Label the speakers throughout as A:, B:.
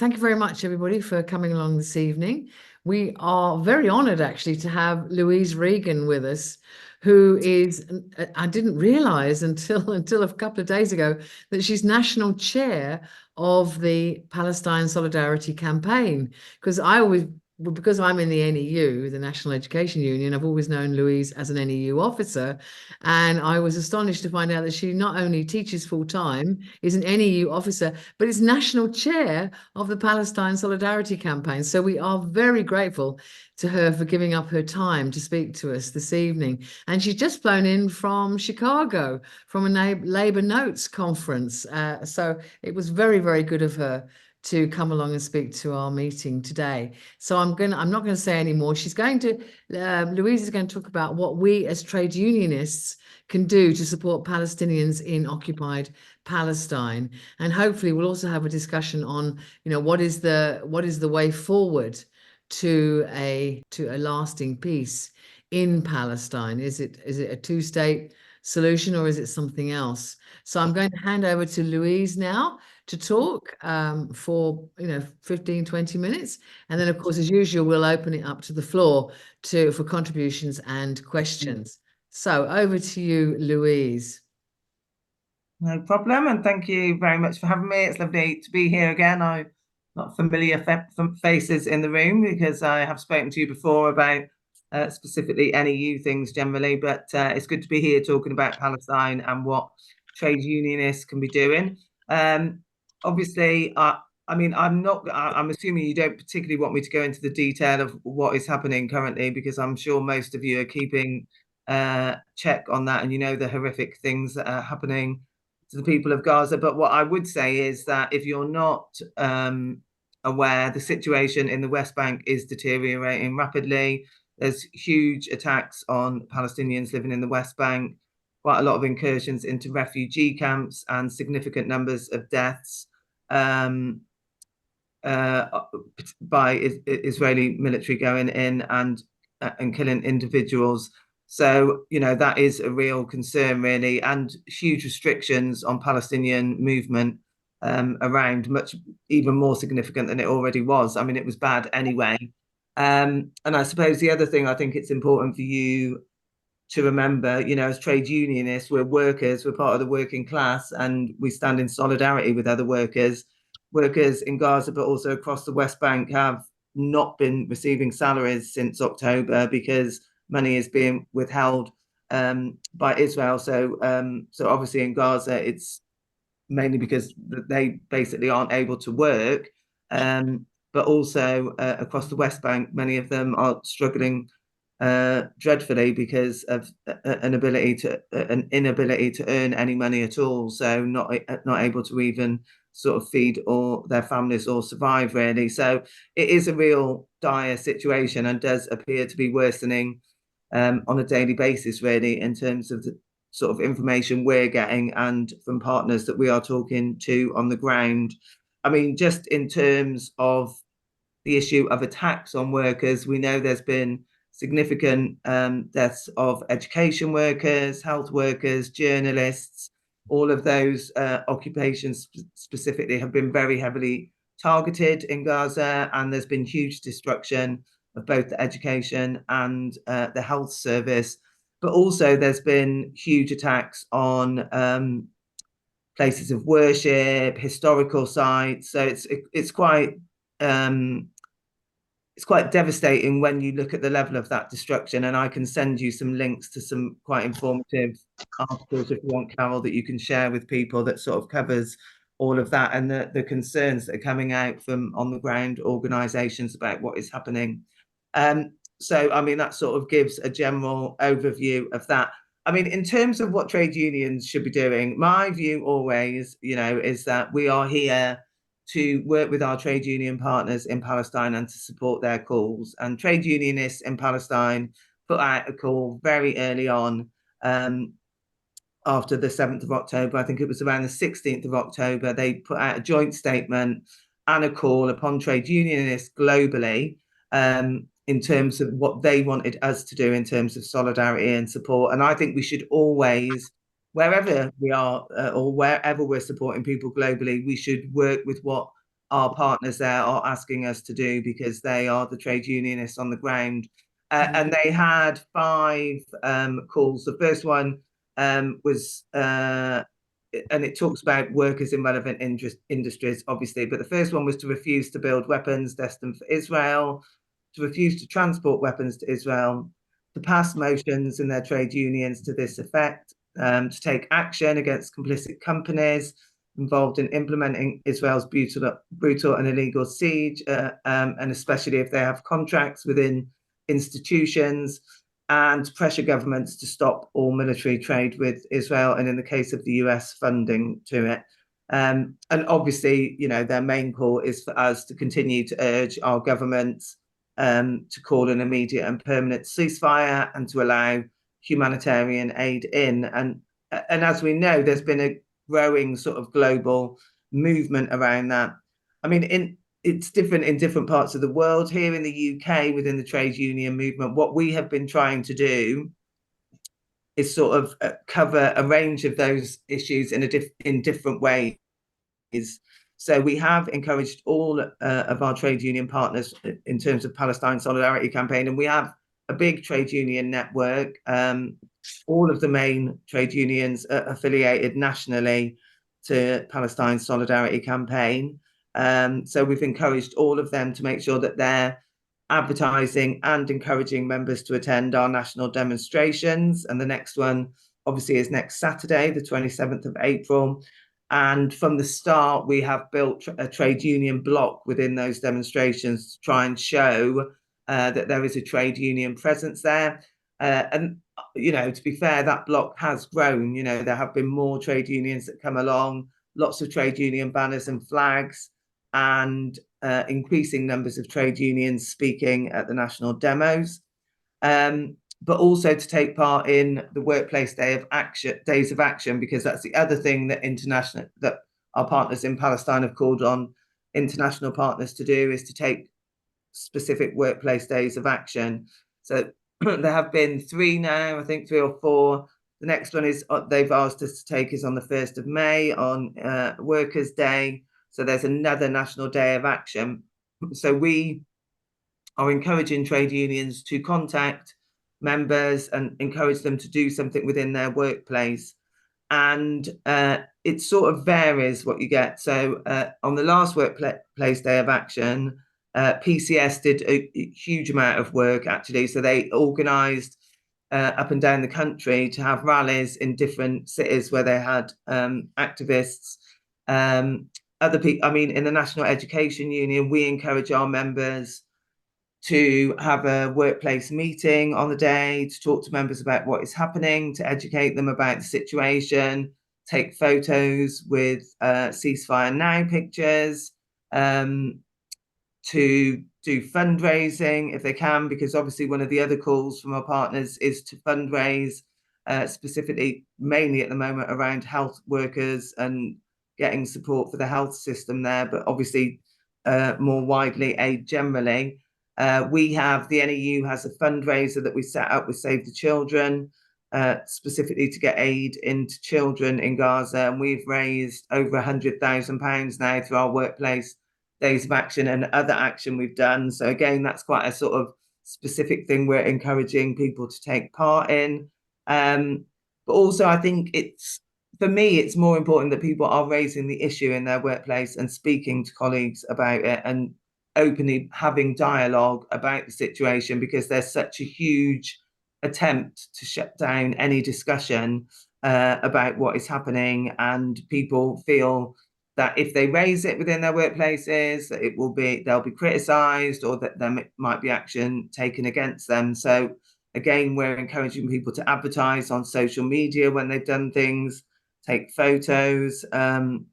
A: Thank you very much, everybody, for coming along this evening. We are very honoured, actually, to have Louise Regan with us, who is, I didn't realise until a couple of days ago, that she's national chair of the Palestine Solidarity Campaign. Because I'm in the NEU, the National Education Union, I've always known Louise as an NEU officer. And I was astonished to find out that she not only teaches full time, is an NEU officer, but is national chair of the Palestine Solidarity Campaign. So we are very grateful to her for giving up her time to speak to us this evening. And she's just flown in from Chicago from a Labour Notes conference. So it was very, very good of her to come along and speak to our meeting today. So I'm not going to say any more. Louise is going to talk about what we as trade unionists can do to support Palestinians in occupied Palestine. And hopefully we'll also have a discussion on, what is the way forward to a lasting peace in Palestine? Is it a two-state solution, or is it something else? So I'm going to hand over to Louise now to talk for 15, 20 minutes. And then, of course, as usual, we'll open it up to the floor for contributions and questions. So over to you, Louise.
B: No problem, and thank you very much for having me. It's lovely to be here again. I'm not familiar faces in the room because I have spoken to you before about specifically NEU things generally, but it's good to be here talking about Palestine and what trade unionists can be doing. Obviously, I'm assuming you don't particularly want me to go into the detail of what is happening currently, because I'm sure most of you are keeping check on that, and the horrific things that are happening to the people of Gaza. But what I would say is that if you're not aware, the situation in the West Bank is deteriorating rapidly. There's huge attacks on Palestinians living in the West Bank, quite a lot of incursions into refugee camps, and significant numbers of deaths by Israeli military going in and killing individuals. So, that is a real concern, really, and huge restrictions on Palestinian movement around, much even more significant than it already was. I mean, it was bad anyway. And I suppose the other thing I think it's important for you to remember, as trade unionists, we're workers, we're part of the working class, and we stand in solidarity with other workers. Workers in Gaza, but also across the West Bank, have not been receiving salaries since October because money is being withheld by Israel. So obviously in Gaza, it's mainly because they basically aren't able to work. But also across the West Bank, many of them are struggling dreadfully because of an inability to earn any money at all. So not able to even sort of feed or their families or survive, really. So it is a real dire situation, and does appear to be worsening on a daily basis, really, in terms of the sort of information we're getting and from partners that we are talking to on the ground. I mean, just in terms of the issue of attacks on workers, we know there's been significant deaths of education workers, health workers, journalists. All of those occupations specifically have been very heavily targeted in Gaza, and there's been huge destruction of both the education and the health service. But also there's been huge attacks on places of worship, historical sites. So it's quite devastating when you look at the level of that destruction. And I can send you some links to some quite informative articles, if you want, Carol, that you can share with people, that sort of covers all of that and the concerns that are coming out from on the ground organisations about what is happening. So, I mean, that sort of gives a general overview of that. I mean, in terms of what trade unions should be doing, my view always, is that we are here to work with our trade union partners in Palestine and to support their calls. And trade unionists in Palestine put out a call very early on after the 7th of October. I think it was around the 16th of October. They put out a joint statement and a call upon trade unionists globally in terms of what they wanted us to do in terms of solidarity and support. And I think we should always, wherever we are or wherever we're supporting people globally, we should work with what our partners there are asking us to do, because they are the trade unionists on the ground. And they had 5 calls. The first one was, and it talks about workers in relevant industries, obviously, but the first one was to refuse to build weapons destined for Israel, to refuse to transport weapons to Israel, to pass motions in their trade unions to this effect, to take action against complicit companies involved in implementing Israel's brutal and illegal siege, and especially if they have contracts within institutions, and pressure governments to stop all military trade with Israel, and in the case of the US, funding to it. And obviously, their main call is for us to continue to urge our governments to call an immediate and permanent ceasefire and to allow humanitarian aid in. And as we know, there's been a growing sort of global movement around that. I mean, it's different in different parts of the world. Here in the UK, within the trade union movement, what we have been trying to do is sort of cover a range of those issues in different ways. So we have encouraged all of our trade union partners in terms of Palestine Solidarity Campaign, and we have a big trade union network. All of the main trade unions are affiliated nationally to Palestine Solidarity Campaign. So we've encouraged all of them to make sure that they're advertising and encouraging members to attend our national demonstrations. And the next one, obviously, is next Saturday, the 27th of April. And from the start, we have built a trade union block within those demonstrations to try and show that there is a trade union presence there. And, to be fair, that block has grown. There have been more trade unions that come along, lots of trade union banners and flags, and increasing numbers of trade unions speaking at the national demos. But also to take part in the workplace days of action, because that's the other thing that our partners in Palestine have called on international partners to do, is to take specific workplace days of action. So there have been 3 now, I think 3 or 4. The next one is they've asked us to take is on the 1st of May on Workers' Day. So there's another national day of action. So we are encouraging trade unions to contact members and encourage them to do something within their workplace. And it sort of varies what you get. So on the last workplace day of action, PCS did a huge amount of work, actually. So they organised up and down the country to have rallies in different cities where they had activists. Other people, in the National Education Union, we encourage our members to have a workplace meeting on the day, to talk to members about what is happening, to educate them about the situation, take photos with ceasefire now pictures, to do fundraising if they can, because obviously one of the other calls from our partners is to fundraise, specifically, mainly at the moment, around health workers and getting support for the health system there, but obviously more widely aid generally. We have, the NEU has a fundraiser that we set up with Save the Children, specifically to get aid into children in Gaza. And we've raised over £100,000 now through our workplace days of action and other action we've done. So again, that's quite a sort of specific thing we're encouraging people to take part in. But also, I think for me, it's more important that people are raising the issue in their workplace and speaking to colleagues about it and openly having dialogue about the situation, because there's such a huge attempt to shut down any discussion about what is happening, and people feel that if they raise it within their workplaces, that they'll be criticised, or that there might be action taken against them. So again, we're encouraging people to advertise on social media when they've done things, take photos, and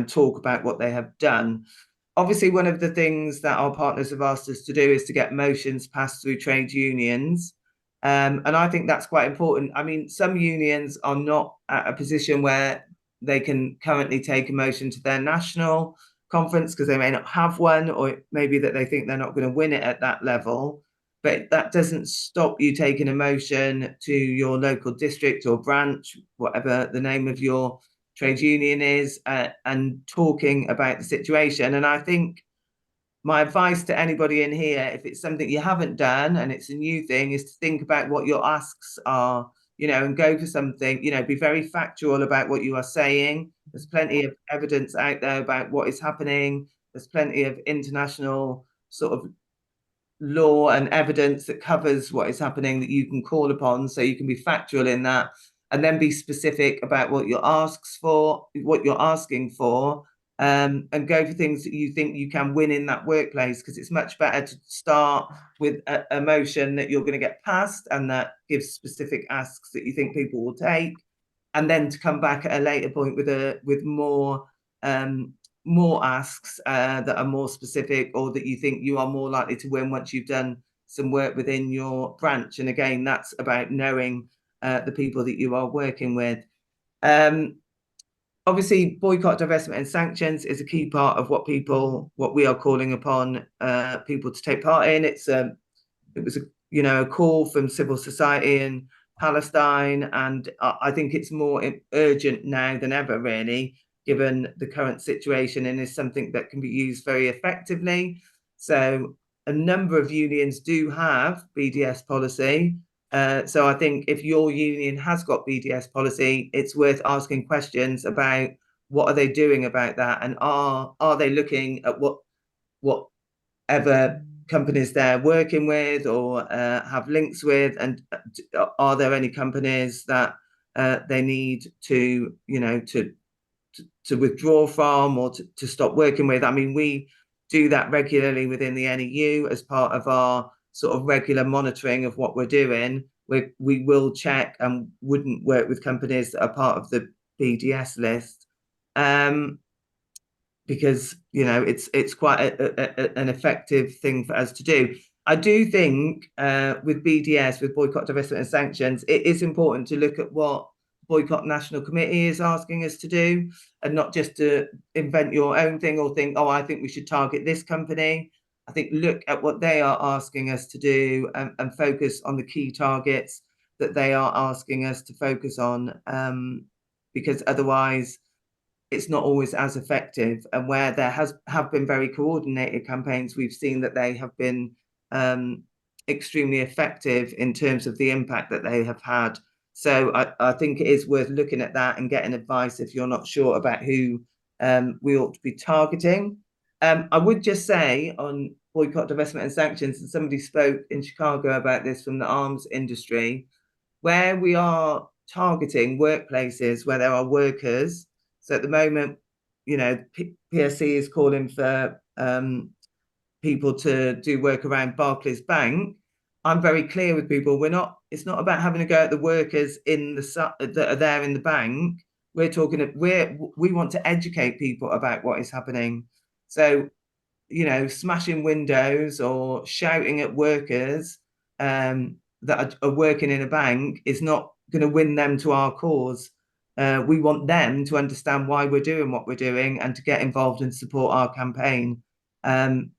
B: talk about what they have done. Obviously, one of the things that our partners have asked us to do is to get motions passed through trade unions. And I think that's quite important. Some unions are not at a position where they can currently take a motion to their national conference because they may not have one, or maybe that they think they're not going to win it at that level. But that doesn't stop you taking a motion to your local district or branch, whatever the name of your trade union is, and talking about the situation. And I think my advice to anybody in here, if it's something you haven't done and it's a new thing, is to think about what your asks are, and go for something, be very factual about what you are saying. There's plenty of evidence out there about what is happening. There's plenty of international sort of law and evidence that covers what is happening that you can call upon, so you can be factual in that, and then be specific about what you're asking for, and go for things that you think you can win in that workplace, because it's much better to start with a motion that you're going to get passed and that gives specific asks that you think people will take, and then to come back at a later point with more asks that are more specific, or that you think you are more likely to win once you've done some work within your branch. And again, that's about knowing the people that you are working with. Obviously, boycott, divestment and sanctions is a key part of what we are calling upon people to take part in. It was a call from civil society in Palestine, and I think it's more urgent now than ever, really, given the current situation, and is something that can be used very effectively. So a number of unions do have BDS policy. So I think if your union has got BDS policy, it's worth asking questions about what are they doing about that, and are they looking at whatever companies they're working with or have links with, and are there any companies that they need to withdraw from, or to stop working with. I mean, we do that regularly within the NEU as part of our sort of regular monitoring of what we're doing. We will check and wouldn't work with companies that are part of the BDS list, because it's quite an effective thing for us to do. I do think with BDS, with boycott, divestment and sanctions, it is important to look at what Boycott National Committee is asking us to do, and not just to invent your own thing or think, oh, I think we should target this company. I think look at what they are asking us to do, and focus on the key targets that they are asking us to focus on, because otherwise it's not always as effective. And where there have been very coordinated campaigns, we've seen that they have been extremely effective in terms of the impact that they have had. So I think it is worth looking at that and getting advice if you're not sure about who we ought to be targeting. I would just say on boycott, divestment and sanctions, and somebody spoke in Chicago about this from the arms industry, where we are targeting workplaces where there are workers. So at the moment, PSC is calling for people to do work around Barclays Bank. I'm very clear with people. It's not about having to go at the workers that are there in the bank. We want to educate people about what is happening. So, smashing windows or shouting at workers that are working in a bank is not going to win them to our cause. We want them to understand why we're doing what we're doing and to get involved and support our campaign. And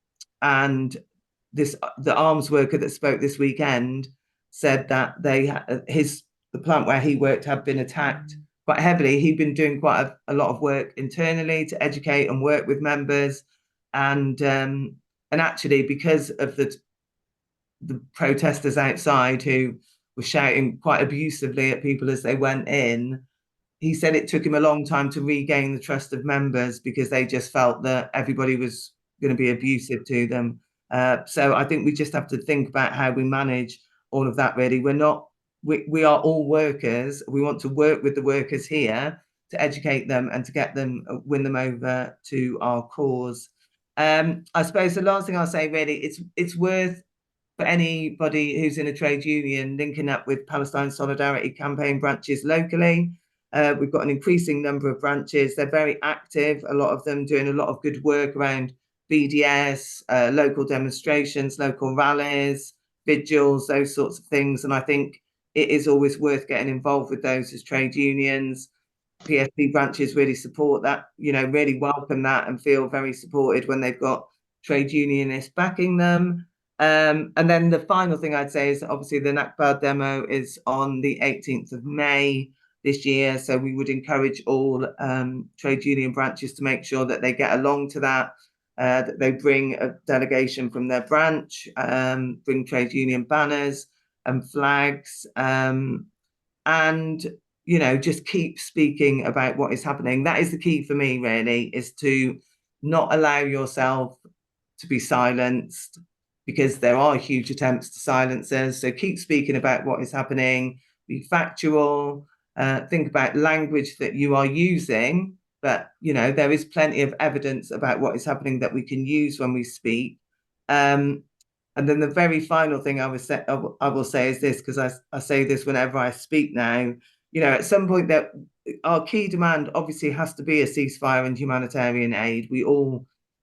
B: the arms worker that spoke this weekend said that the plant where he worked had been attacked quite heavily. He'd been doing quite a lot of work internally to educate and work with members, and actually, because of the protesters outside who were shouting quite abusively at people as they went in, he said it took him a long time to regain the trust of members, because they just felt that everybody was going to be abusive to them. So I think we just have to think about how we manage all of that, really. We are all workers. We want to work with the workers here to educate them and to win them over to our cause. I suppose the last thing I'll say, really, it's worth, for anybody who's in a trade union, linking up with Palestine Solidarity Campaign branches locally. We've got an increasing number of branches. They're very active, a lot of them doing a lot of good work around BDS, local demonstrations, local rallies, vigils, those sorts of things. And I think it is always worth getting involved with those as trade unions. PSP branches really support that, really welcome that and feel very supported when they've got trade unionists backing them. And then the final thing I'd say is, obviously, the Nakba demo is on the 18th of May. this year. So we would encourage all trade union branches to make sure that they get along to that, that they bring a delegation from their branch, bring trade union banners and flags, and just keep speaking about what is happening. That is the key for me, really, is to not allow yourself to be silenced, because there are huge attempts to silence us. So keep speaking about what is happening, be factual, think about language that you are using, but there is plenty of evidence about what is happening that we can use when we speak. And then the very final thing I will say is this, because I say this whenever I speak now. At some point, that our key demand obviously has to be a ceasefire and humanitarian aid.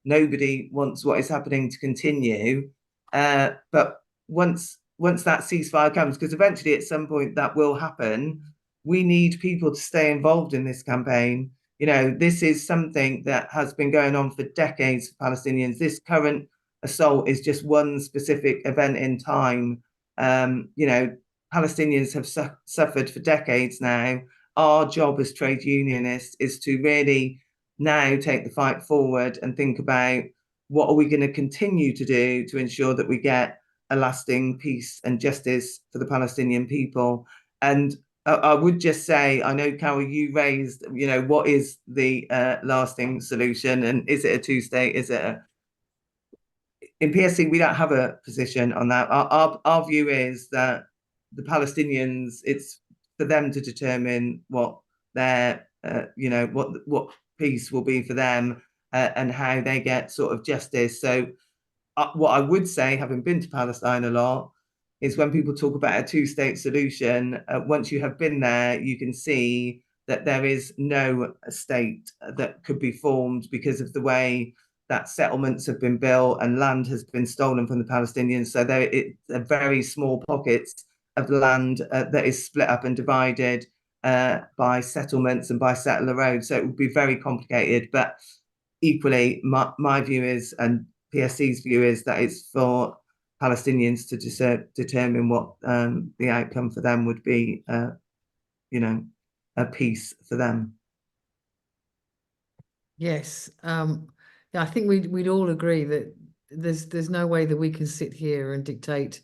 B: Nobody wants what is happening to continue. But once that ceasefire comes, because eventually at some point that will happen, we need people to stay involved in this campaign. This is something that has been going on for decades for Palestinians. This current assault is just one specific event in time. Palestinians have suffered for decades now. Our job as trade unionists is to really now take the fight forward and think about what are we going to continue to do to ensure that we get a lasting peace and justice for the Palestinian people. And I would just say, I know, Carol, you raised, what is the lasting solution, and is it a two-state? In PSC, we don't have a position on that. Our view is that the Palestinians, it's for them to determine what their, what peace will be for them, and how they get sort of justice. So what I would say, having been to Palestine a lot, is when people talk about a two-state solution, once you have been there, you can see that there is no state that could be formed because of the way that settlements have been built and land has been stolen from the Palestinians. So there are very small pockets of land that is split up and divided by settlements and by settler roads. So it would be very complicated. But equally, my view is, and PSC's view is, that it's for Palestinians to determine what the outcome for them would be, a peace for them.
A: Yes. Yeah, I think we'd all agree that there's no way that we can sit here and dictate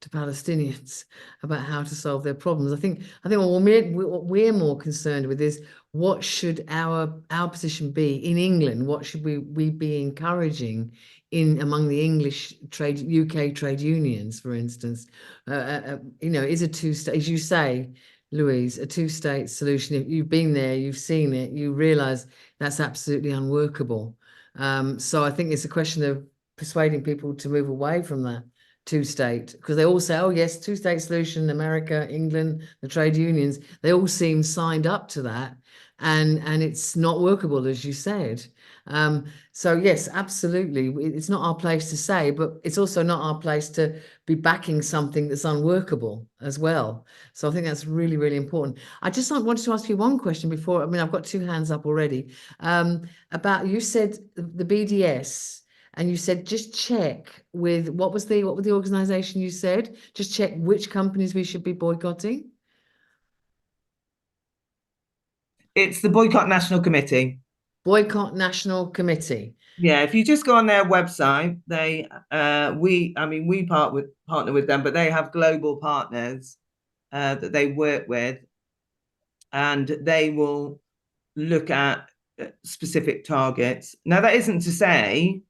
A: to Palestinians about how to solve their problems. I think what we're more concerned with is, what should our position be in England? What should we be encouraging among the English UK trade unions, for instance? Is a two-state, as you say, Louise, a two-state solution? If you've been there, you've seen it, you realise that's absolutely unworkable. So I think it's a question of persuading people to move away from that two-state, because they all say, oh yes, two-state solution, America, England, the trade unions, they all seem signed up to that, and it's not workable, as you said. So yes, absolutely, it's not our place to say, but it's also not our place to be backing something that's unworkable as well. So I think that's really, really important. I just wanted to ask you one question before. I've got two hands up already. About, you said the BDS, and you said just check with, what was the organization you said? Just check which companies we should be boycotting.
B: It's the Boycott National Committee.
A: Boycott National Committee.
B: Yeah, if you just go on their website, we partner with them, but they have global partners that they work with, and they will look at specific targets. Now, that isn't to say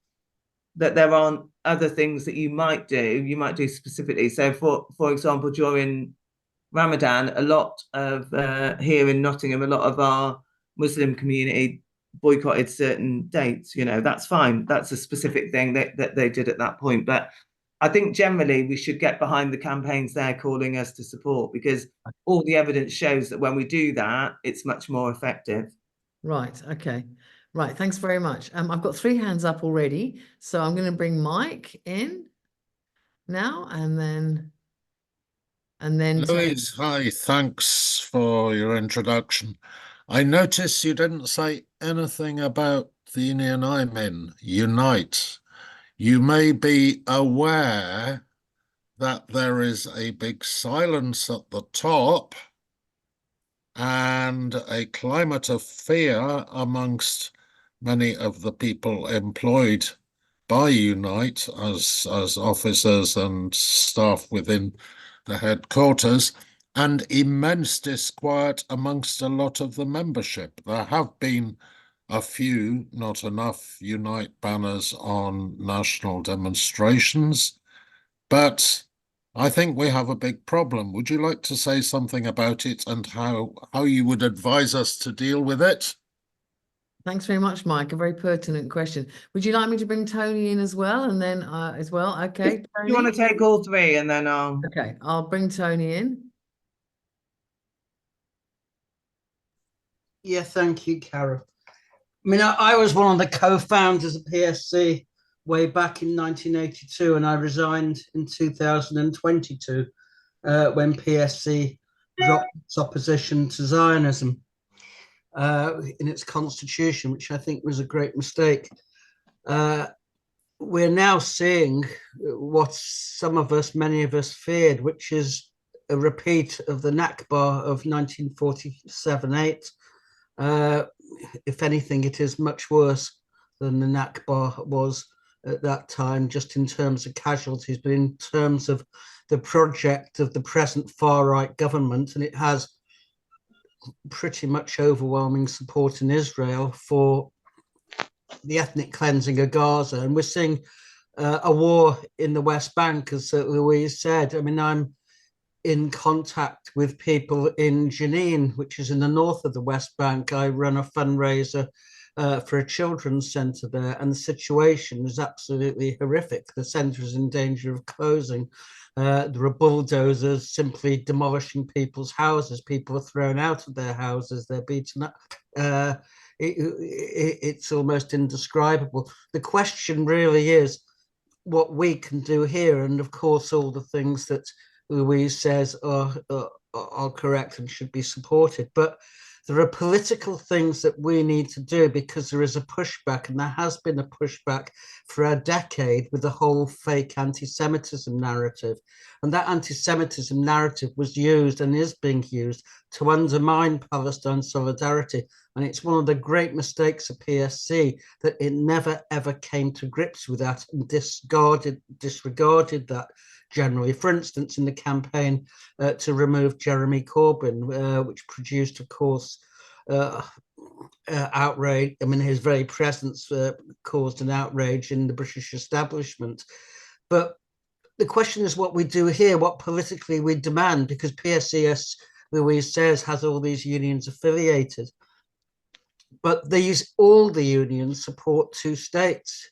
B: that there aren't other things that you might do specifically. So for example, during Ramadan, a lot of here in Nottingham, a lot of our Muslim community boycotted certain dates. That's fine. That's a specific thing that they did at that point. But I think generally we should get behind the campaigns they're calling us to support, because all the evidence shows that when we do that, it's much more effective.
A: Right. Okay. Right. Thanks very much. I've got three hands up already, so I'm going to bring Mike in now, and then
C: Louise, hi, thanks for your introduction. I notice you didn't say anything about the union I'm in, Unite. You may be aware that there is a big silence at the top and a climate of fear amongst many of the people employed by Unite as officers and staff within the headquarters, and immense disquiet amongst a lot of the membership. There have been a few, not enough, Unite banners on national demonstrations, but I think we have a big problem. Would you like to say something about it and how you would advise us to deal with it?
A: Thanks very much, Mike. A very pertinent question. Would you like me to bring Tony in as well? And then as well, okay,
B: You want
A: Tony?
B: to take all three and then
A: Okay, I'll bring Tony in.
D: Yeah, thank you, Carol. I mean, I was one of the co-founders of PSC way back in 1982, and I resigned in 2022 when PSC dropped its opposition to Zionism in its constitution, which I think was a great mistake. We're now seeing what some of us, many of us feared, which is a repeat of the Nakba of 1947-8. If anything, it is much worse than the Nakba was at that time, just in terms of casualties, but in terms of the project of the present far-right government, and it has pretty much overwhelming support in Israel for the ethnic cleansing of Gaza. And we're seeing a war in the West Bank, as Louise said. I mean, I'm in contact with people in Jenin, which is in the north of the West Bank. I run a fundraiser for a children's centre there, and the situation is absolutely horrific. The centre is in danger of closing. There are bulldozers simply demolishing people's houses. People are thrown out of their houses. They're beaten up. It's almost indescribable. The question really is what we can do here, and of course all the things that Louise says are correct and should be supported. But there are political things that we need to do, because there is a pushback, and there has been a pushback for a decade with the whole fake anti-Semitism narrative. And that anti-Semitism narrative was used and is being used to undermine Palestine Solidarity. And it's one of the great mistakes of PSC that it never, ever came to grips with that and disregarded that generally. For instance, in the campaign to remove Jeremy Corbyn, which produced, of course, outrage. I mean, his very presence caused an outrage in the British establishment. But the question is what we do here, what politically we demand, because PSC, as Louise says, has all these unions affiliated. But all the unions support two states.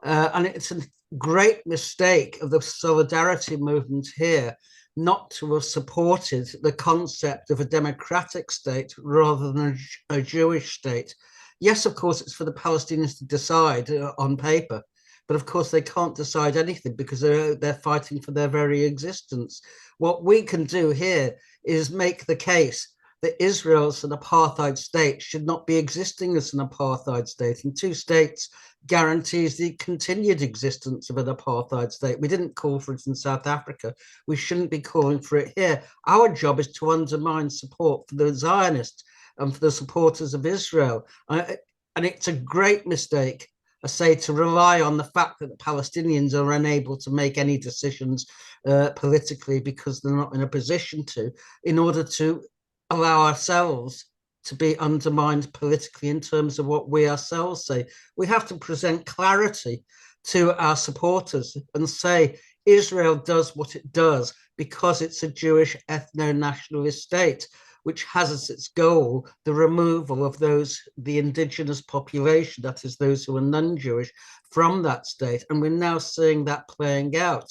D: And it's a great mistake of the solidarity movement here not to have supported the concept of a democratic state rather than a Jewish state. Yes, of course, it's for the Palestinians to decide on paper, but of course they can't decide anything because they're fighting for their very existence. What we can do here is make the case that Israel as an apartheid state should not be existing as an apartheid state, and two states guarantees the continued existence of an apartheid state. We didn't call for it in South Africa. We shouldn't be calling for it here. Our job is to undermine support for the Zionists and for the supporters of Israel. And it's a great mistake, I say, to rely on the fact that the Palestinians are unable to make any decisions politically because they're not in a position to, in order to allow ourselves to be undermined politically in terms of what we ourselves say. We have to present clarity to our supporters and say Israel does what it does because it's a Jewish ethno-nationalist state, which has as its goal the removal of the indigenous population, that is those who are non-Jewish, from that state. And we're now seeing that playing out.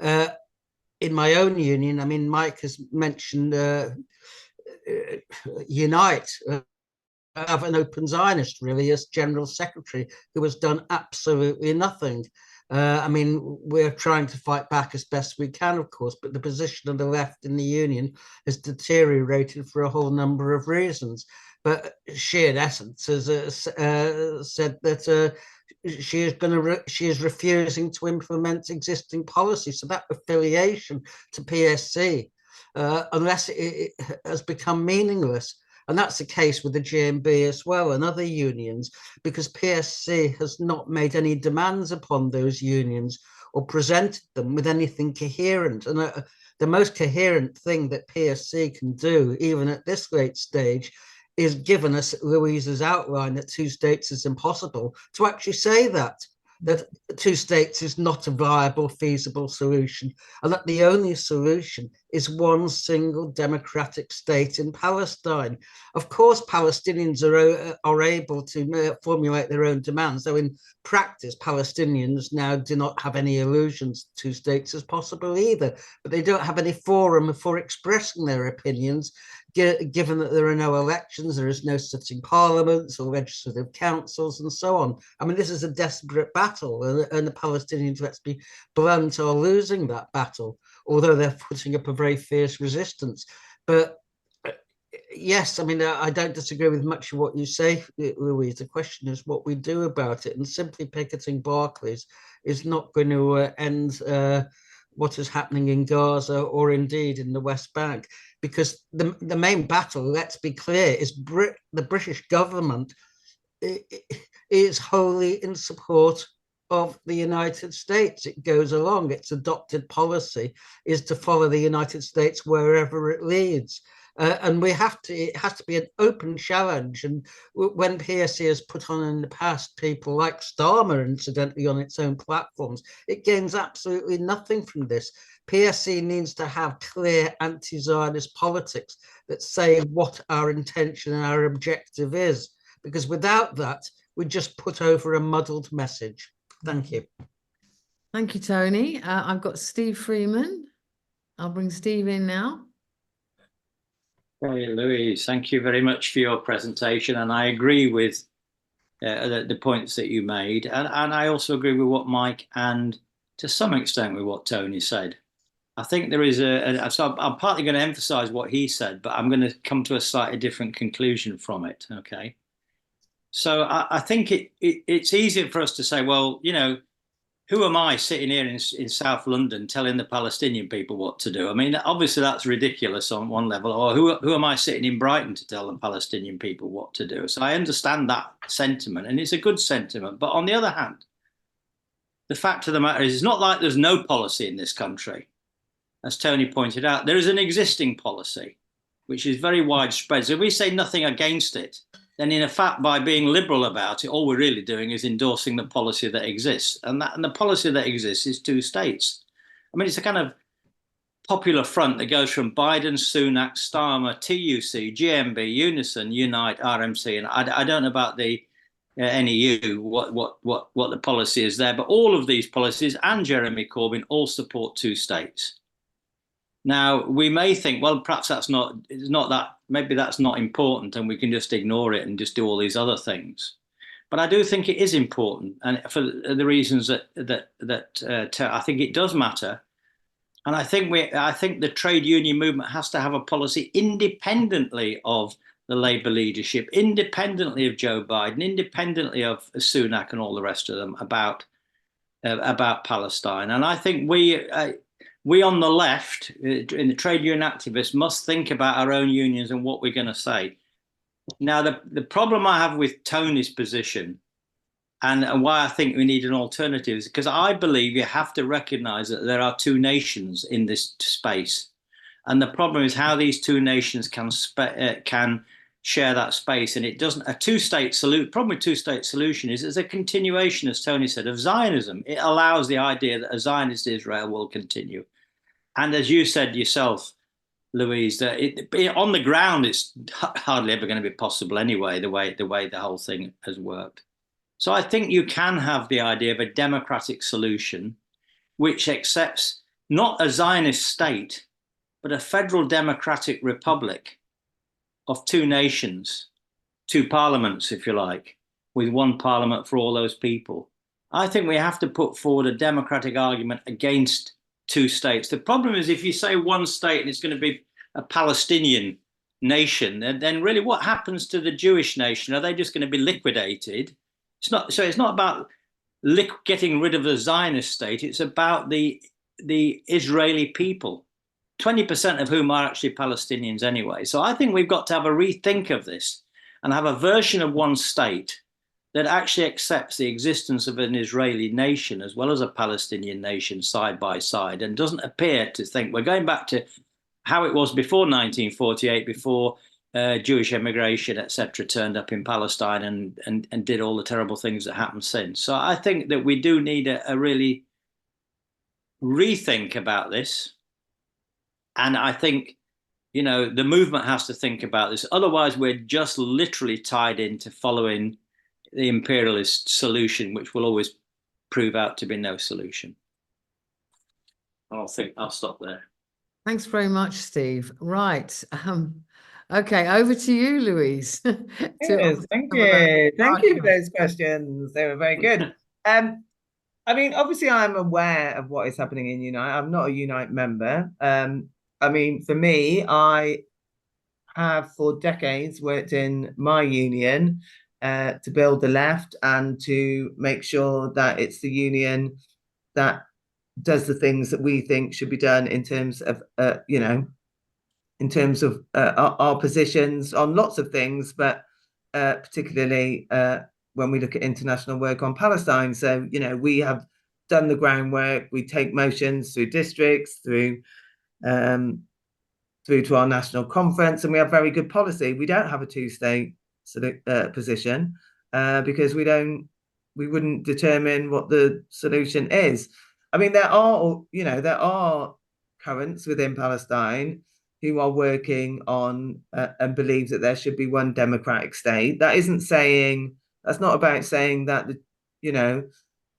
D: In my own union, I mean, Mike has mentioned Unite. I have an open Zionist really as general secretary who has done absolutely nothing. I mean, we're trying to fight back as best we can, of course, but the position of the left in the union has deteriorated for a whole number of reasons. But she, in essence, has said that she is refusing to implement existing policy. So that affiliation to PSC unless it has become meaningless. And that's the case with the GMB as well and other unions, because PSC has not made any demands upon those unions or presented them with anything coherent. And the most coherent thing that PSC can do, even at this late stage, is, given us Louise's outline that 2 states is impossible, to actually say that 2 states is not a viable, feasible solution, and that the only solution is one single democratic state in Palestine. Of course, Palestinians are able to formulate their own demands, though in practice, Palestinians now do not have any illusions 2 states is possible either, but they don't have any forum for expressing their opinions, given that there are no elections, there is no sitting parliaments or legislative councils and so on. I mean, this is a desperate battle, and the Palestinians, let's be blunt, are losing that battle, although they're putting up a very fierce resistance. But yes, I mean, I don't disagree with much of what you say, Louise. The question is what we do about it, and simply picketing Barclays is not going to end what is happening in Gaza or indeed in the West Bank, because the main battle, let's be clear, is the British government is wholly in support of the United States. It goes along, its adopted policy is to follow the United States wherever it leads. And it has to be an open challenge. And when PSC has put on in the past people like Starmer, incidentally, on its own platforms, it gains absolutely nothing from this. PSC needs to have clear anti-Zionist politics that say what our intention and our objective is, because without that, we just put over a muddled message. Thank you.
A: Thank you, Tony. I've got Steve Freeman. I'll bring Steve in now.
E: Hey, Louise, thank you very much for your presentation, and I agree with the points that you made, and I also agree with what Mike and to some extent with what Tony said. I think there is so I'm partly going to emphasize what he said, but I'm going to come to a slightly different conclusion from it, okay? So I think it's easier for us to say, well, you know, who am I sitting here in South London telling the Palestinian people what to do? I mean, obviously that's ridiculous on one level. Or who am I sitting in Brighton to tell the Palestinian people what to do? So I understand that sentiment, and it's a good sentiment. But on the other hand, the fact of the matter is, it's not like there's no policy in this country. As Tony pointed out, there is an existing policy, which is very widespread. So if we say nothing against it, then in fact, by being liberal about it, all we're really doing is endorsing the policy that exists. And the policy that exists is 2 states. I mean, it's a kind of popular front that goes from Biden, Sunak, Starmer, TUC, GMB, Unison, Unite, RMC. And I don't know about the NEU, what the policy is there, but all of these policies and Jeremy Corbyn all support 2 states. Now, we may think, well, perhaps maybe that's not important and we can just ignore it and just do all these other things. But I do think it is important, and for the reasons that I think it does matter. And I think the trade union movement has to have a policy independently of the Labour leadership, independently of Joe Biden, independently of Sunak and all the rest of them about Palestine. And I think we on the left, in the trade union activists, must think about our own unions and what we're going to say. Now, the problem I have with Tony's position and why I think we need an alternative is because I believe you have to recognise that there are 2 nations in this space. And the problem is how these 2 nations can share that space. And it doesn't, a 2-state solution, problem with 2-state solution is it's a continuation, as Tony said, of Zionism. It allows the idea that a Zionist Israel will continue. And as you said yourself, Louise, that on the ground, it's hardly ever going to be possible anyway, the way the whole thing has worked. So I think you can have the idea of a democratic solution which accepts not a Zionist state, but a federal democratic republic of 2 nations, 2 parliaments, if you like, with 1 parliament for all those people. I think we have to put forward a democratic argument against 2 states. The problem is if you say 1 state and it's going to be a Palestinian nation, then really what happens to the Jewish nation? Are they just going to be liquidated? It's not. So it's not about getting rid of the Zionist state. It's about the Israeli people 20% of whom are actually Palestinians anyway. So I think we've got to have a rethink of this and have a version of one state that actually accepts the existence of an Israeli nation as well as a Palestinian nation side by side, and doesn't appear to think we're going back to how it was before 1948, before Jewish immigration, etc., turned up in Palestine and did all the terrible things that happened since. So I think that we do need a really rethink about this. And I think, you know, the movement has to think about this. Otherwise, we're just literally tied into following the imperialist solution, which will always prove out to be no solution. I'll stop there.
A: Thanks very much, Steve. Right. Okay, over to you, Louise.
B: Yes, thank you. Thank you for those questions. They were very good. I mean, obviously, I'm aware of what is happening in Unite. I'm not a Unite member. I mean, for me, I have for decades worked in my union to build the left and to make sure that it's the union that does the things that we think should be done in terms of, you know, in terms of our positions on lots of things, but particularly when we look at international work on Palestine. So, you know, we have done the groundwork. We take motions through districts, through to our national conference, and we have very good policy. We don't have a two-state position because we wouldn't determine what the solution is. I mean, there are currents within Palestine who are working on and believe that there should be one democratic state. That's not about saying that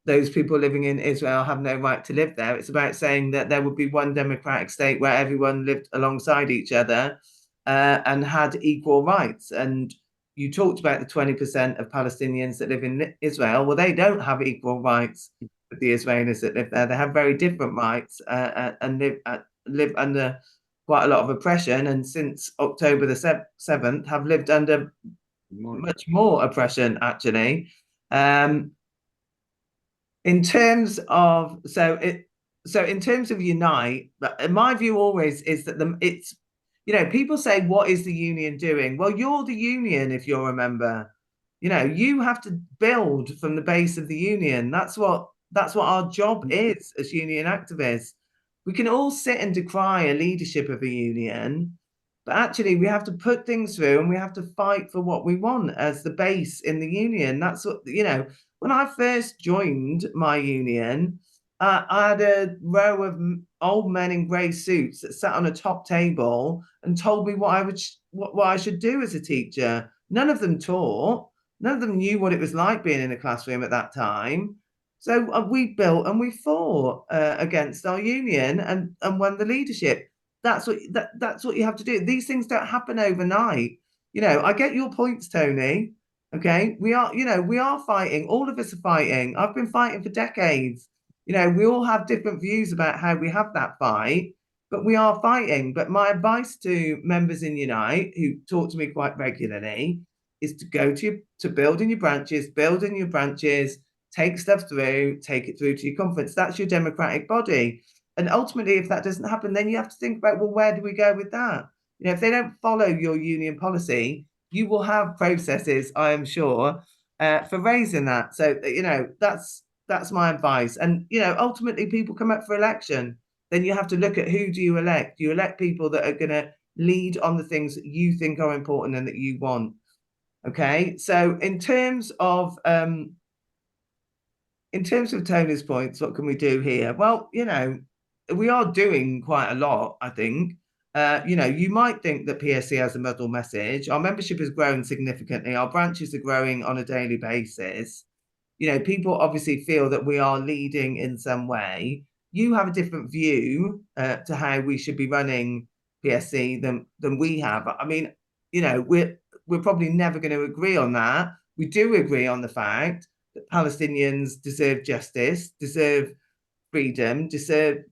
B: those people living in Israel have no right to live there. It's about saying that there would be one democratic state where everyone lived alongside each other and had equal rights. And you talked about the 20% of Palestinians that live in Israel. Well, they don't have equal rights with the Israelis that live there. They have very different rights and live under quite a lot of oppression. And since October the 7th, have lived under much more oppression, actually. In terms of Unite, my view always is that people say, what is the union doing? Well, you're the union if you're a member. You have to build from the base of the union. That's what our job is as union activists. We can all sit and decry a leadership of a union, but actually we have to put things through and we have to fight for what we want as the base in the union. That's what, when I first joined my union, I had a row of old men in grey suits that sat on a top table and told me what I should do as a teacher. None of them taught. None of them knew what it was like being in a classroom at that time. So we built and we fought against our union and won the leadership. That's what you have to do. These things don't happen overnight. I get your points, Tony. Okay, we are fighting. All of us are fighting. I've been fighting for decades. We all have different views about how we have that fight, but we are fighting. But my advice to members in Unite who talk to me quite regularly is to build in your branches, take stuff through, take it through to your conference. That's your democratic body. And ultimately, if that doesn't happen, then you have to think about, well, where do we go with that? If they don't follow your union policy, you will have processes, I am sure, for raising that. So, that's my advice. And, ultimately people come up for election. Then you have to look at who do you elect? You elect people that are going to lead on the things that you think are important and that you want. Okay. So in terms of Tony's points, what can we do here? Well, we are doing quite a lot, I think. You might think that PSC has a muddled message. Our membership has grown significantly. Our branches are growing on a daily basis. People obviously feel that we are leading in some way. You have a different view to how we should be running PSC than we have. I mean, we're probably never going to agree on that. We do agree on the fact that Palestinians deserve justice, deserve freedom, deserve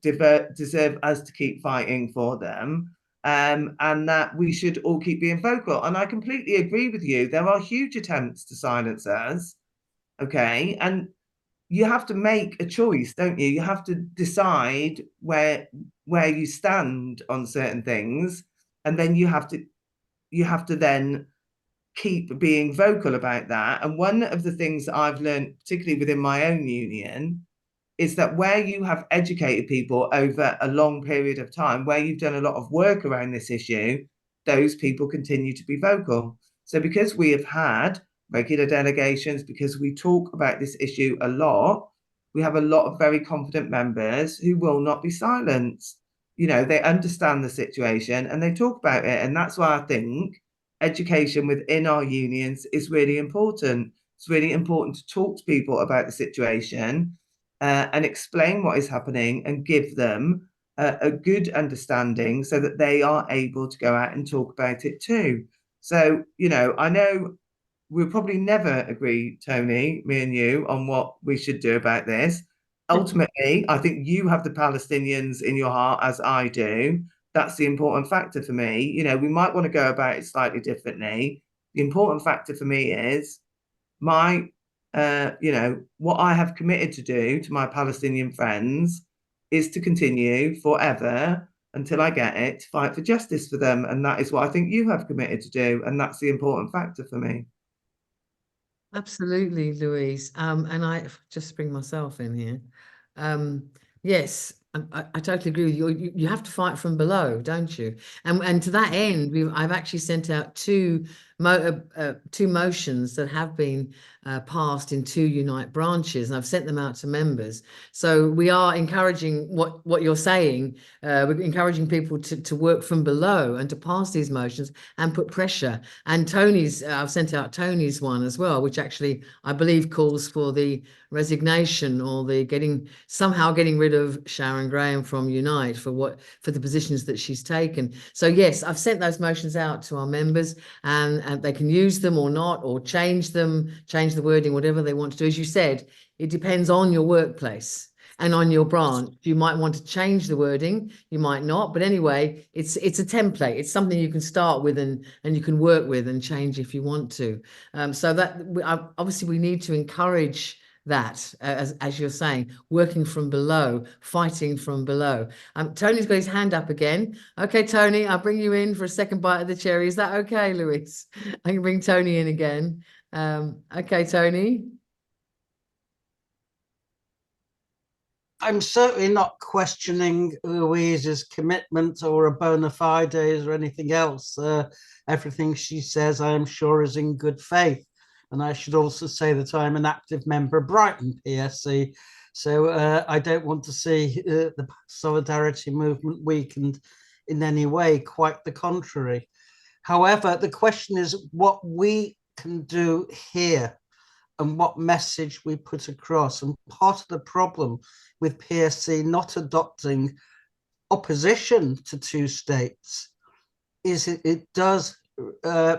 B: us to keep fighting for them, and that we should all keep being vocal. And I completely agree with you. There are huge attempts to silence us. Okay. And you have to make a choice, don't you? You have to decide where you stand on certain things, and then you have to then keep being vocal about that. And one of the things that I've learned, particularly within my own union, is that where you have educated people over a long period of time, where you've done a lot of work around this issue, those people continue to be vocal. So because we have had regular delegations, because we talk about this issue a lot, we have a lot of very confident members who will not be silenced. You know, they understand the situation and they talk about it. And that's why I think education within our unions is really important. It's really important to talk to people about the situation and explain what is happening and give them a good understanding so that they are able to go out and talk about it too. So, you know, I know we'll probably never agree, Tony, me and you, on what we should do about this. Ultimately, I think you have the Palestinians in your heart, as I do. That's the important factor for me. You know, we might want to go about it slightly differently. The important factor for me is my you know, what I have committed to do to my Palestinian friends is to continue forever until I get it, to fight for justice for them. And that is what I think you have committed to do. And that's the important factor for me.
A: Absolutely, Louise. And I just bring myself in here. Yes, I totally agree with you. You have to fight from below, don't you? And to that end, I've actually sent out two motions that have been passed in two Unite branches, and I've sent them out to members. So we are encouraging what you're saying. We're encouraging people to work from below and to pass these motions and put pressure. And Tony's, I've sent out Tony's one as well, which actually I believe calls for the resignation or the somehow getting rid of Sharon Graham from Unite for the positions that she's taken. So yes, I've sent those motions out to our members, and they can use them or not, or change them, change the wording, whatever they want to do. As you said, it depends on your workplace and on your branch. You might want to change the wording, you might not, but anyway, it's a template. It's something you can start with and you can work with and change if you want to. So that obviously we need to encourage that, as you're saying, working from below, fighting from below. Tony's got his hand up again. Okay, Tony, I'll bring you in for a second bite of the cherry. Is that okay, Louise? I can bring Tony in again. Okay, Tony.
D: I'm certainly not questioning Louise's commitment or a bona fides or anything else. Everything she says, I am sure, is in good faith. And I should also say that I'm an active member of Brighton PSC. So I don't want to see the solidarity movement weakened in any way, quite the contrary. However, the question is what we can do here and what message we put across. And part of the problem with PSC not adopting opposition to two states is it does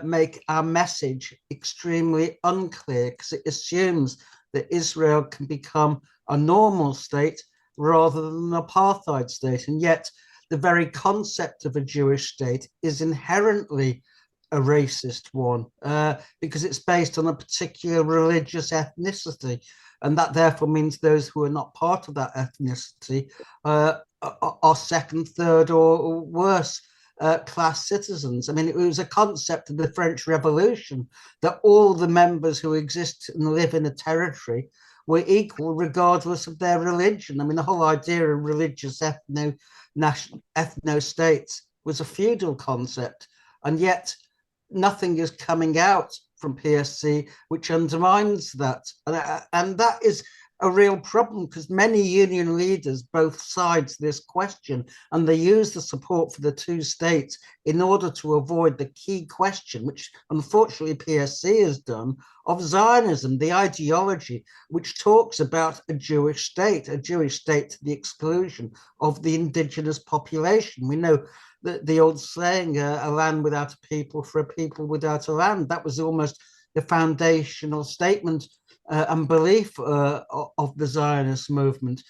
D: make our message extremely unclear, because it assumes that Israel can become a normal state rather than an apartheid state. And yet the very concept of a Jewish state is inherently a racist one, because it's based on a particular religious ethnicity. And that therefore means those who are not part of that ethnicity are second, third, or worse class citizens. I mean, it was a concept of the French Revolution that all the members who exist and live in a territory were equal regardless of their religion. I mean, the whole idea of religious ethno-states was a feudal concept, and yet nothing is coming out from PSC which undermines that. And that is a real problem, because many union leaders, both sides this question, and they use the support for the two states in order to avoid the key question, which unfortunately PSC has done, of Zionism, the ideology which talks about a Jewish state to the exclusion of the indigenous population. We know the old saying, a land without a people for a people without a land. That was almost the foundational statement and belief of the Zionist movement.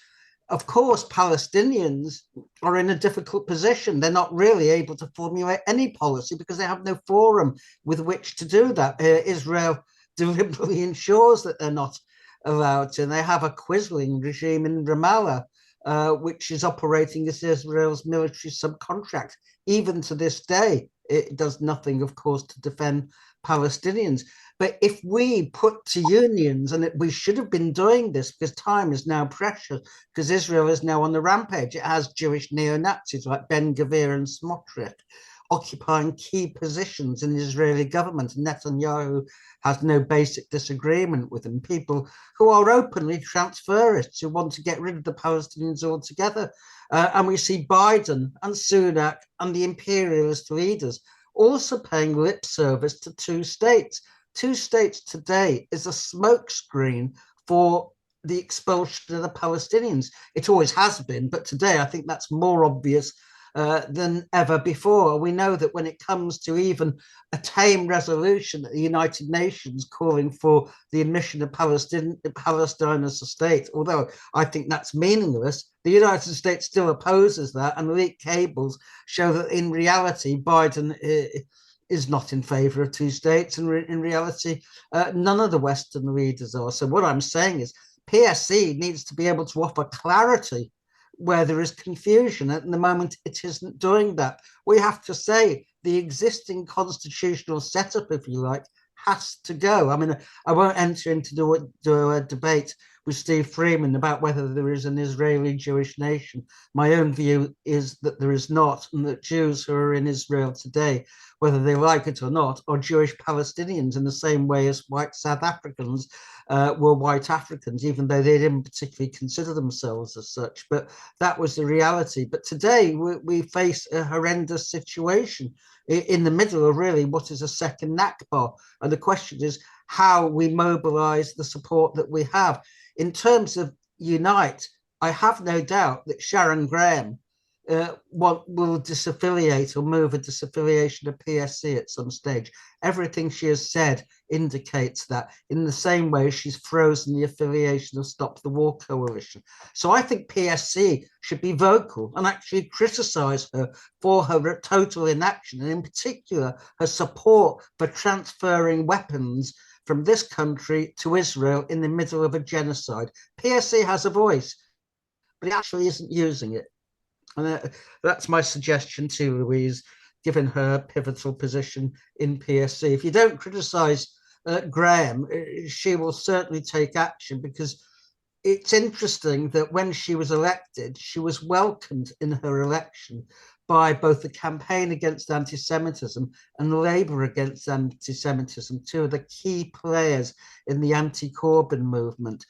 D: Of course, Palestinians are in a difficult position. They're not really able to formulate any policy because they have no forum with which to do that. Israel deliberately ensures that they're not allowed in. They have a quisling regime in Ramallah, which is operating as Israel's military subcontract. Even to this day, it does nothing, of course, to defend Palestinians. But if we put to unions, and we should have been doing this because time is now precious, because Israel is now on the rampage. It has Jewish neo-Nazis like Ben Gvir and Smotrich occupying key positions in the Israeli government. Netanyahu has no basic disagreement with them. People who are openly transferists, who want to get rid of the Palestinians altogether. And we see Biden and Sunak and the imperialist leaders also paying lip service to two states. Two states today is a smokescreen for the expulsion of the Palestinians. It always has been, but today I think that's more obvious than ever before. We know that when it comes to even a tame resolution at the United Nations calling for the admission of Palestine as a state, although I think that's meaningless, the United States still opposes that, and leaked cables show that in reality Biden is not in favor of two states, and in reality none of the Western leaders are. So what I'm saying is PSC needs to be able to offer clarity where there is confusion. At the moment, it isn't doing that. We have to say the existing constitutional setup, if you like, has to go. I mean, I won't enter into a debate with Steve Freeman about whether there is an Israeli Jewish nation. My own view is that there is not, and that Jews who are in Israel today, whether they like it or not, are Jewish Palestinians in the same way as white South Africans were white Africans, even though they didn't particularly consider themselves as such. But that was the reality. But today we face a horrendous situation in the middle of really what is a second Nakba. And the question is how we mobilize the support that we have. In terms of unite, I have no doubt that Sharon Graham will disaffiliate or move a disaffiliation of PSC at some stage. Everything she has said indicates that, in the same way she's frozen the affiliation of Stop the War Coalition. So I think PSC should be vocal and actually criticize her for her total inaction, and in particular her support for transferring weapons from this country to Israel in the middle of a genocide. PSC has a voice, but it actually isn't using it. And that's my suggestion to Louise, given her pivotal position in PSC. If you don't criticize Graham, she will certainly take action, because it's interesting that when she was elected, she was welcomed in her election by both the Campaign Against Anti-Semitism and Labour Against Anti-Semitism, two of the key players in the anti-Corbyn movement.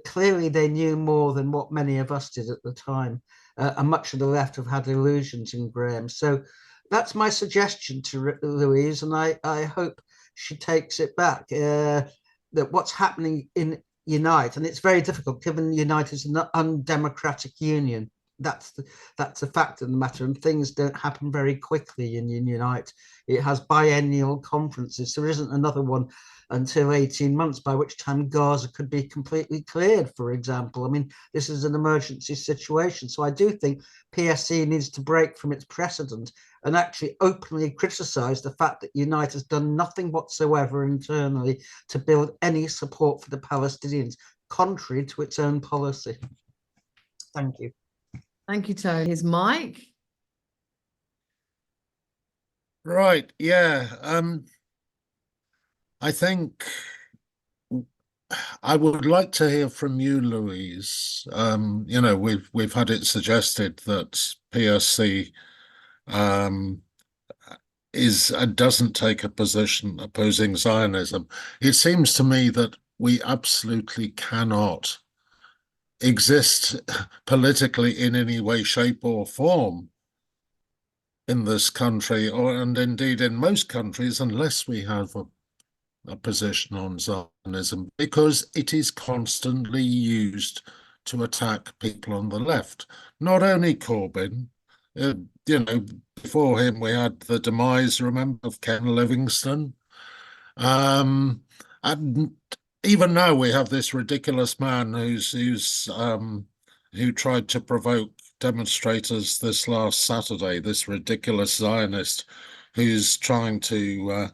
D: Clearly, they knew more than what many of us did at the time. And much of the left have had illusions in Graham. So that's my suggestion to Louise, and I hope she takes it back, that what's happening in Unite, and it's very difficult given Unite is an undemocratic union. That's a fact of the matter, and things don't happen very quickly in Unite. It has biennial conferences. There isn't another one until 18 months, by which time Gaza could be completely cleared, for example. I mean, this is an emergency situation. So I do think PSC needs to break from its precedent and actually openly criticize the fact that Unite has done nothing whatsoever internally to build any support for the Palestinians, contrary to its own policy. Thank you.
A: Thank you, Tony. Here's Mike.
C: Right, yeah. I think I would like to hear from you, Louise. You know, we've had it suggested that PSC doesn't take a position opposing Zionism. It seems to me that we absolutely cannot exist politically in any way, shape, or form in this country, and indeed in most countries, unless we have a position on Zionism, because it is constantly used to attack people on the left. Not only Corbyn, you know, before him we had the demise, remember, of Ken Livingstone. And even now we have this ridiculous man who tried to provoke demonstrators this last Saturday, this ridiculous Zionist who's trying to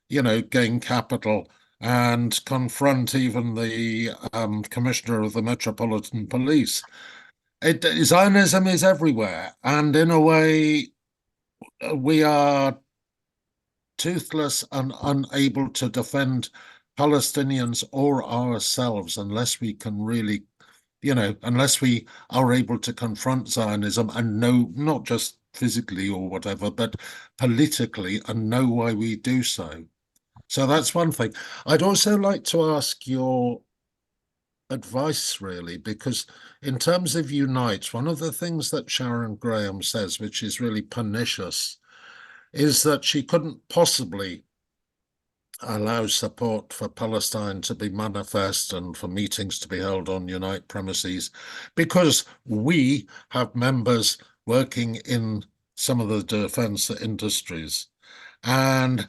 C: you know, gain capital and confront even the commissioner of the Metropolitan Police. Zionism is everywhere, and in a way, we are toothless and unable to defend Palestinians or ourselves unless we can really, unless we are able to confront Zionism and know, not just physically or whatever, but politically, and know why we do so. So that's one thing. I'd also like to ask your advice, really, because in terms of Unite, one of the things that Sharon Graham says, which is really pernicious, is that she couldn't possibly allow support for Palestine to be manifest and for meetings to be held on Unite premises, because we have members working in some of the defence industries, and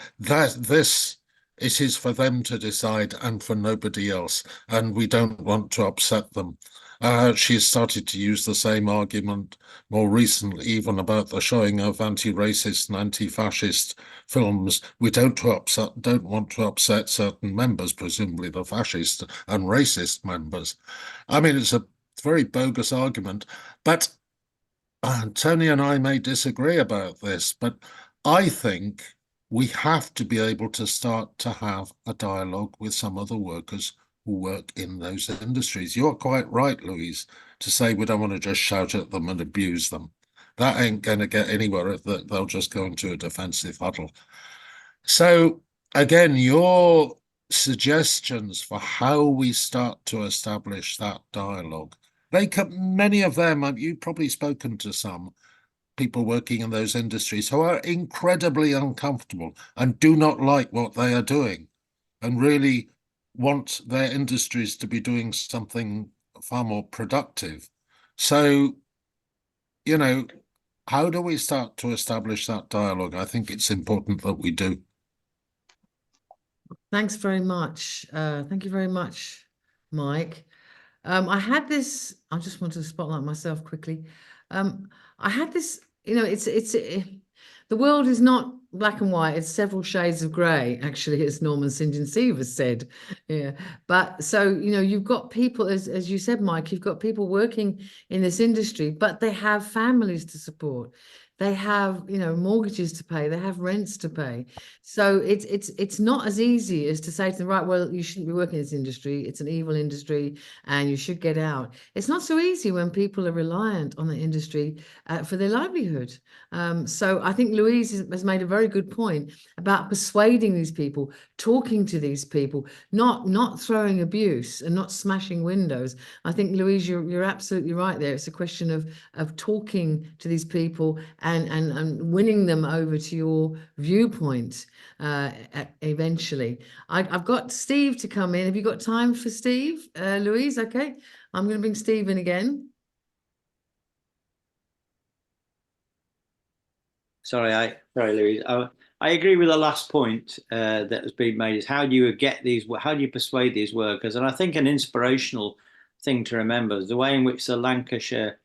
C: it is for them to decide and for nobody else, and we don't want to upset them. She's started to use the same argument more recently, even about the showing of anti-racist and anti-fascist films. We don't want to upset certain members, presumably the fascist and racist members. I mean, it's a very bogus argument, but Tony and I may disagree about this, but I think we have to be able to start to have a dialogue with some of the workers who work in those industries. You're quite right, Louise, to say we don't want to just shout at them and abuse them. That ain't going to get anywhere. They'll just go into a defensive huddle. So, again, your suggestions for how we start to establish that dialogue, many of them, you've probably spoken to some people working in those industries who are incredibly uncomfortable and do not like what they are doing and really want their industries to be doing something far more productive. So, how do we start to establish that dialogue? I think it's important that we do.
A: Thanks very much. Thank you very much, Mike. I had this, I just want to spotlight myself quickly. I had this, the world is not black and white, it's several shades of grey, actually, as Norman St. John Seaver said. Yeah. But so, you've got people, as you said, Mike, you've got people working in this industry, but they have families to support. They have, mortgages to pay. They have rents to pay. So it's not as easy as to say to them, right, well, you shouldn't be working in this industry. It's an evil industry and you should get out. It's not so easy when people are reliant on the industry for their livelihood. So I think Louise has made a very good point about persuading these people, talking to these people, not throwing abuse and not smashing windows. I think, Louise, you're absolutely right there. It's a question of talking to these people and winning them over to your viewpoint eventually. I've got Steve to come in. Have you got time for Steve, Louise? Okay, I'm going to bring Steve in again.
E: Sorry, Louise. I agree with the last point that has been made. Is how do you persuade these workers? And I think an inspirational thing to remember is the way in which the Lancashire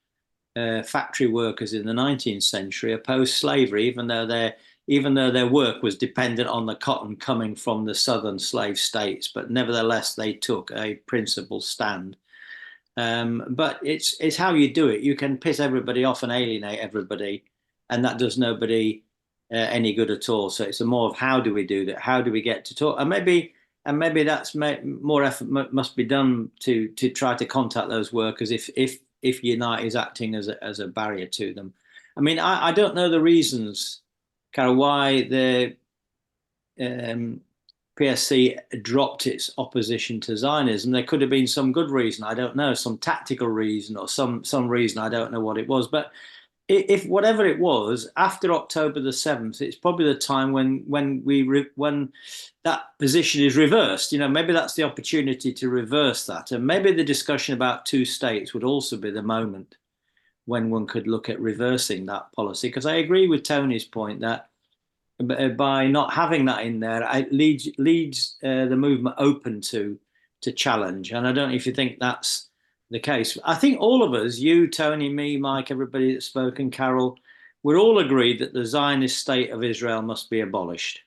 E: factory workers in the 19th century opposed slavery, even though their work was dependent on the cotton coming from the southern slave states, but nevertheless they took a principled stand. But it's how you do it. You can piss everybody off and alienate everybody, and that does nobody any good at all. So it's more of how do we do that? How do we get to talk? And maybe that's more effort must be done to try to contact those workers if Unite is acting as a barrier to them. I mean, I don't know the reasons, Carol, why the PSC dropped its opposition to Zionism. There could have been some good reason, I don't know, some tactical reason or some reason, I don't know what it was. But if whatever it was, after October the 7th, it's probably the time when that position is reversed. Maybe that's the opportunity to reverse that. And maybe the discussion about two states would also be the moment when one could look at reversing that policy. Because I agree with Tony's point that by not having that in there, it leaves the movement open to challenge. And I don't know if you think that's the case. I think all of us, you, Tony, me, Mike, everybody that's spoken, Carol, we're all agreed that the Zionist state of Israel must be abolished.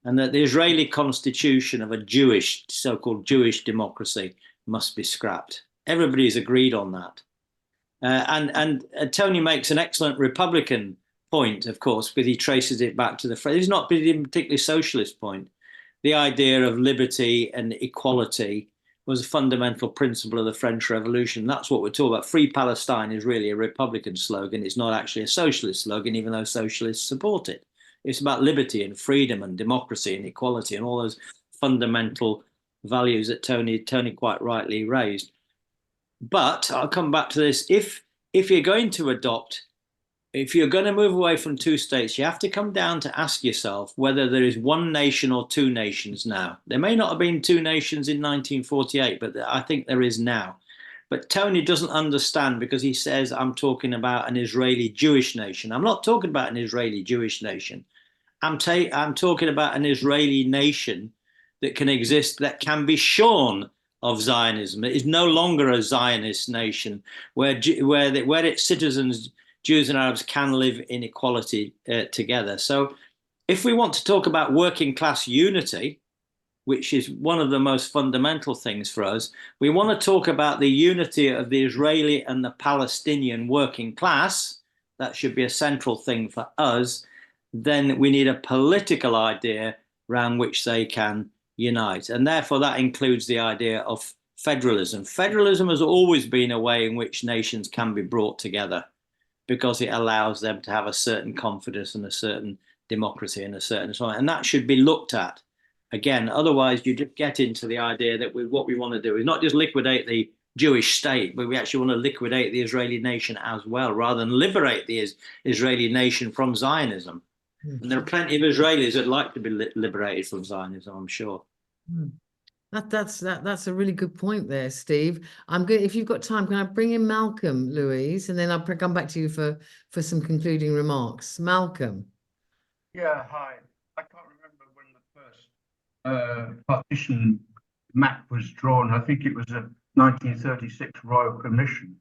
E: and that the Israeli constitution of a Jewish, so-called Jewish democracy must be scrapped. Everybody's agreed on that. And Tony makes an excellent Republican point, of course, because he traces it back to the French. It's not a particularly socialist point. The idea of liberty and equality was a fundamental principle of the French Revolution. That's what we're talking about. Free Palestine is really a Republican slogan. It's not actually a socialist slogan, even though socialists support it. It's about liberty and freedom and democracy and equality and all those fundamental values that Tony quite rightly raised. But I'll come back to this. If you're going to move away from two states, you have to come down to ask yourself whether there is one nation or two nations now. There may not have been two nations in 1948, but I think there is now. But Tony doesn't understand, because he says, I'm talking about an Israeli Jewish nation. I'm not talking about an Israeli Jewish nation. I'm talking about an Israeli nation that can exist, that can be shorn of Zionism. It is no longer a Zionist nation where its citizens, Jews and Arabs, can live in equality together. So if we want to talk about working class unity, which is one of the most fundamental things for us, we want to talk about the unity of the Israeli and the Palestinian working class. That should be a central thing for us. Then we need a political idea around which they can unite. And therefore that includes the idea of federalism. Federalism has always been a way in which nations can be brought together, because it allows them to have a certain confidence and a certain democracy and a certain so on. And that should be looked at. Again, otherwise you just get into the idea that what we want to do is not just liquidate the Jewish state, but we actually want to liquidate the Israeli nation as well, rather than liberate the Israeli nation from Zionism. And there are plenty of Israelis that like to be liberated from Zionism, I'm sure.
A: That's a really good point there, Steve. I'm good. If you've got time, can I bring in Malcolm, Louise, and then I'll come back to you for some concluding remarks. Malcolm.
F: Yeah, hi. I can't remember when the first partition map was drawn. I think it was a 1936 Royal Commission.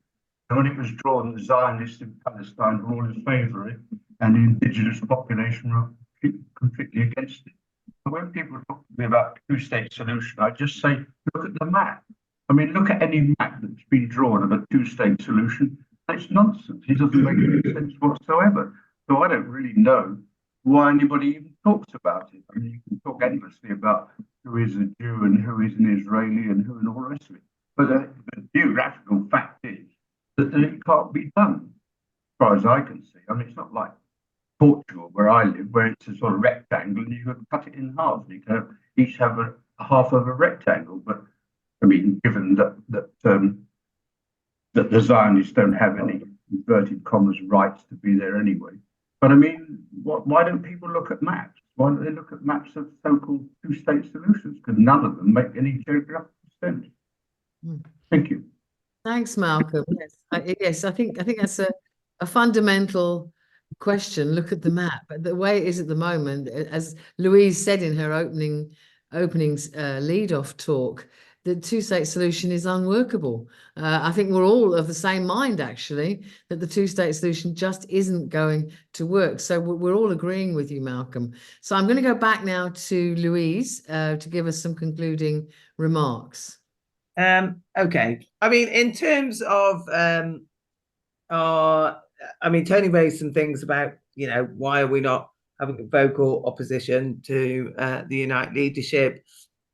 F: And when it was drawn, the Zionists in Palestine were all in favour of it, and the indigenous population were completely against it. But when people talk to me about two-state solution, I just say, look at the map. I mean, look at any map that's been drawn of a two-state solution. It's nonsense. It doesn't make any sense whatsoever. So I don't really know why anybody even talks about it. I mean, you can talk endlessly about who is a Jew and who is an Israeli and who and all the rest of it. But the geographical fact is that it can't be done, as far as I can see. I mean, it's not like Portugal, where I live, where it's a sort of rectangle and you can cut it in half. You can each have a half of a rectangle. But I mean, given that the Zionists don't have any inverted commas rights to be there anyway. But I mean, why don't people look at maps? Why don't they look at maps of so-called two-state solutions? Because none of them make any geographical sense. Thank you.
A: Thanks, Malcolm. Yes, I think that's a fundamental question. Look at the map. But the way it is at the moment, as Louise said in her opening lead-off talk, the two-state solution is unworkable. I think we're all of the same mind, actually, that the two-state solution just isn't going to work. So we're all agreeing with you, Malcolm. So I'm going to go back now to Louise to give us some concluding remarks.
B: Okay. I mean, in terms of Tony raised some things about, why are we not having a vocal opposition to the Unite leadership?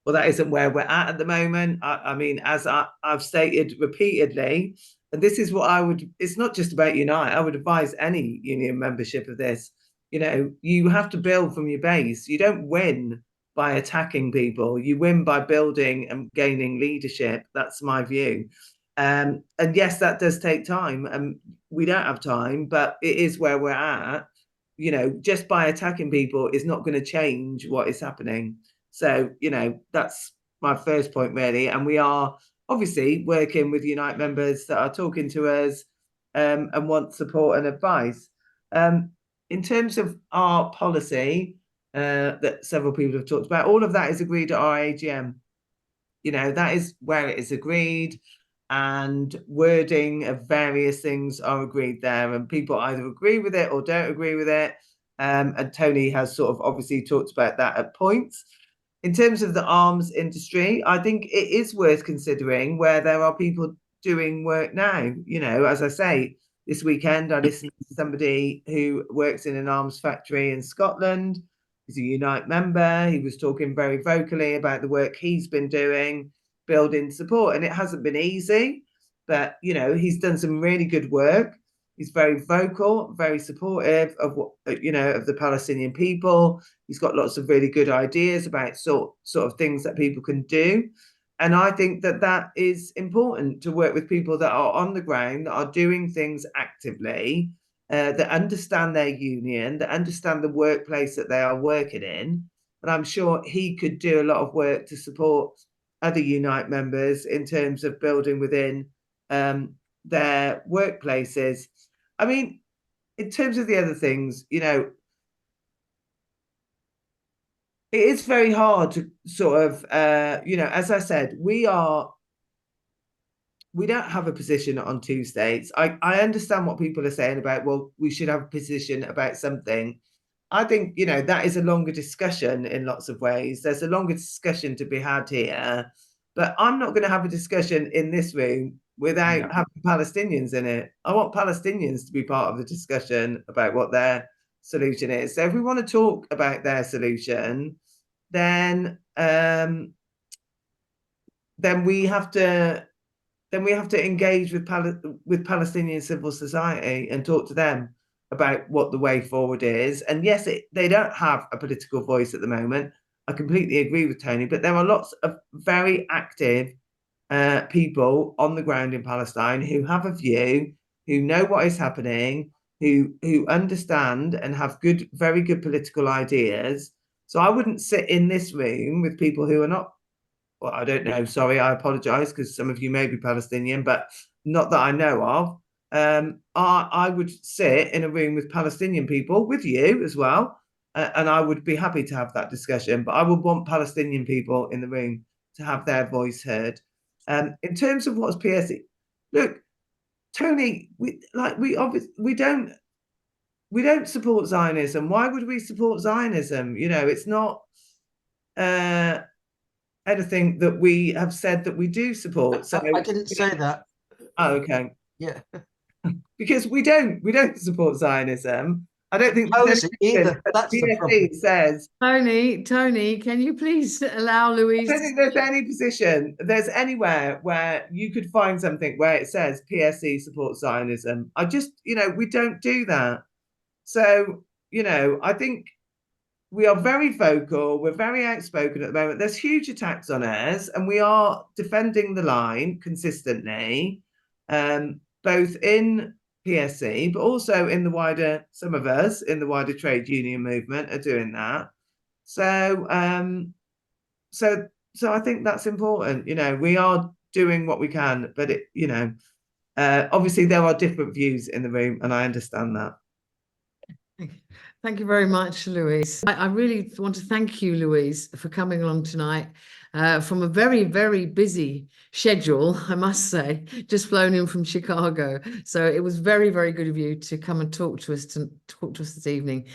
B: Well, that isn't where we're at the moment. I mean, as I've stated repeatedly, and this is what it's not just about Unite. I would advise any union membership of this. You have to build from your base. You don't win by attacking people. You win by building and gaining leadership. That's my view. And yes, that does take time. And we don't have time, but it is where we're at. Just by attacking people is not going to change what is happening. So, that's my first point, really. And we are obviously working with Unite members that are talking to us and want support and advice. In terms of our policy that several people have talked about, all of that is agreed at our AGM. That is where it is agreed, and wording of various things are agreed there. And people either agree with it or don't agree with it. And Tony has sort of obviously talked about that at points. In terms of the arms industry, I think it is worth considering where there are people doing work now. You know, as I say, this weekend I listened to somebody who works in an arms factory in Scotland. He's a Unite member. He was talking very vocally about the work he's been doing, building support. And it hasn't been easy, but, you know, he's done some really good work. He's very vocal, very supportive of what, you know, of the Palestinian people. He's got lots of really good ideas about sort of things that people can do. And I think that that is important, to work with people that are on the ground, that are doing things actively, that understand their union, that understand the workplace that they are working in. And I'm sure he could do a lot of work to support other Unite members in terms of building within their workplaces. I mean, in terms of the other things, you know, it is very hard to sort of, you know, as I said, we don't have a position on two states. I understand what people are saying about, well, we should have a position about something. I think, you know, that is a longer discussion in lots of ways. There's a longer discussion to be had here, but I'm not going to have a discussion in this room without having Palestinians in it. I want Palestinians to be part of the discussion about what their solution is. So if we want to talk about their solution, then we have to engage with Palestinian civil society and talk to them about what the way forward is. And yes, they don't have a political voice at the moment. I completely agree with Tony, but there are lots of very active people on the ground in Palestine who have a view, who know what is happening, who understand and have very good political ideas. So I wouldn't sit in this room with people who are not, well, I don't know, sorry, I apologize, because some of you may be Palestinian, but not that I know of. I would sit in a room with Palestinian people, with you as well, and I would be happy to have that discussion, but I would want Palestinian people in the room to have their voice heard. In terms of what's PSE, look, Tony, we don't support Zionism. Why would we support Zionism? You know, it's not anything that we have said that we do support. So
D: I didn't say that.
B: Oh, okay.
D: Yeah.
B: Because we don't support Zionism. I don't think
D: Policy either. That's the problem.
B: says.
A: Tony, can you please allow Louise?
B: I don't think there's any position, there's anywhere where you could find something where it says PSE supports Zionism. I just, you know, we don't do that. So, you know, I think we are very vocal. We're very outspoken at the moment. There's huge attacks on us, and we are defending the line consistently, both in PSC, but also in the wider, some of us in the wider trade union movement are doing that. So, so I think that's important. You know, we are doing what we can, but it, you know, obviously there are different views in the room, and I understand that.
A: Thank you very much, Louise. I really want to thank you, Louise, for coming along tonight from a very, very busy schedule, I must say, just flown in from Chicago. So it was very, very good of you to come and talk to us this evening.